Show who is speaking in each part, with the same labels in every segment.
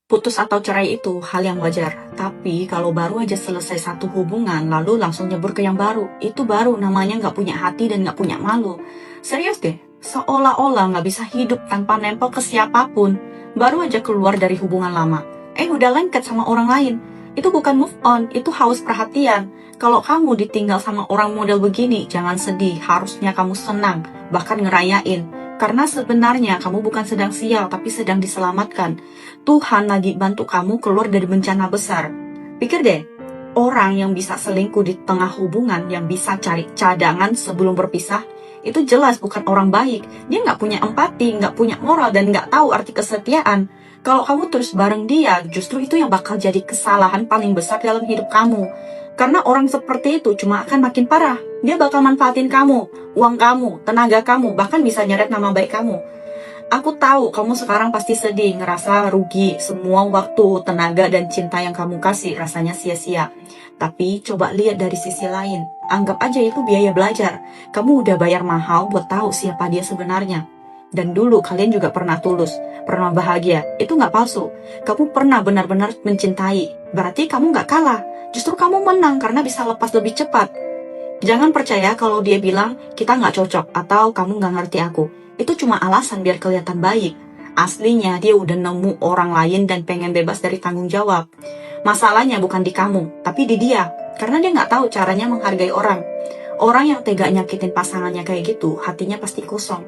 Speaker 1: Putus atau cerai itu hal yang wajar. Tapi kalau baru aja selesai satu hubungan, lalu langsung nyebur ke yang baru, itu baru namanya nggak punya hati dan nggak punya malu. Serius deh, seolah-olah nggak bisa hidup tanpa nempel ke siapapun. Baru aja keluar dari hubungan lama, udah lengket sama orang lain. Itu bukan move on, itu haus perhatian. Kalau kamu ditinggal sama orang model begini, jangan sedih, harusnya kamu senang, bahkan ngerayain. Karena sebenarnya kamu bukan sedang sial, tapi sedang diselamatkan. Tuhan lagi bantu kamu keluar dari bencana besar. Pikir deh, orang yang bisa selingkuh di tengah hubungan, yang bisa cari cadangan sebelum berpisah, itu jelas bukan orang baik. Dia nggak punya empati, nggak punya moral, dan nggak tahu arti kesetiaan. Kalau kamu terus bareng dia, justru itu yang bakal jadi kesalahan paling besar dalam hidup kamu. Karena orang seperti itu cuma akan makin parah. Dia bakal manfaatin kamu, uang kamu, tenaga kamu, bahkan bisa nyeret nama baik kamu. Aku tahu kamu sekarang pasti sedih, ngerasa rugi, semua waktu, tenaga, dan cinta yang kamu kasih rasanya sia-sia. Tapi coba lihat dari sisi lain, anggap aja itu biaya belajar. Kamu udah bayar mahal buat tahu siapa dia sebenarnya. Dan dulu kalian juga pernah tulus, pernah bahagia, itu nggak palsu. Kamu pernah benar-benar mencintai, berarti kamu nggak kalah. Justru kamu menang karena bisa lepas lebih cepat. Jangan percaya kalau dia bilang kita nggak cocok atau kamu nggak ngerti aku. Itu cuma alasan biar kelihatan baik. Aslinya dia udah nemu orang lain dan pengen bebas dari tanggung jawab. Masalahnya bukan di kamu, tapi di dia. Karena dia nggak tahu caranya menghargai orang. Orang yang tega nyakitin pasangannya kayak gitu, hatinya pasti kosong.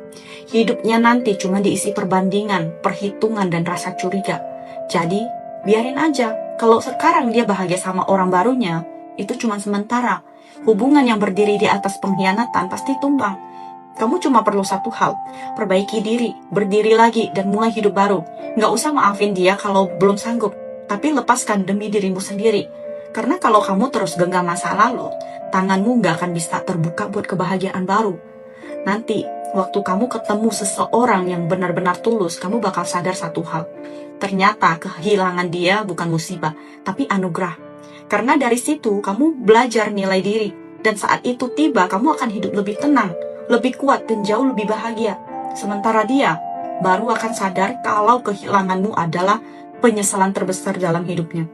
Speaker 1: Hidupnya nanti cuma diisi perbandingan, perhitungan, dan rasa curiga. Jadi, biarin aja. Kalau sekarang dia bahagia sama orang barunya, itu cuma sementara. Hubungan yang berdiri di atas pengkhianatan pasti tumbang. Kamu cuma perlu satu hal, perbaiki diri, berdiri lagi, dan mulai hidup baru. Nggak usah maafin dia kalau belum sanggup, tapi lepaskan demi dirimu sendiri. Karena kalau kamu terus genggam masa lalu, tanganmu nggak akan bisa terbuka buat kebahagiaan baru. Nanti, waktu kamu ketemu seseorang yang benar-benar tulus, kamu bakal sadar satu hal. Ternyata kehilangan dia bukan musibah, tapi anugerah. Karena dari situ, kamu belajar nilai diri. Dan saat itu tiba, kamu akan hidup lebih tenang, lebih kuat, dan jauh lebih bahagia. Sementara dia, baru akan sadar kalau kehilanganmu adalah penyesalan terbesar dalam hidupnya.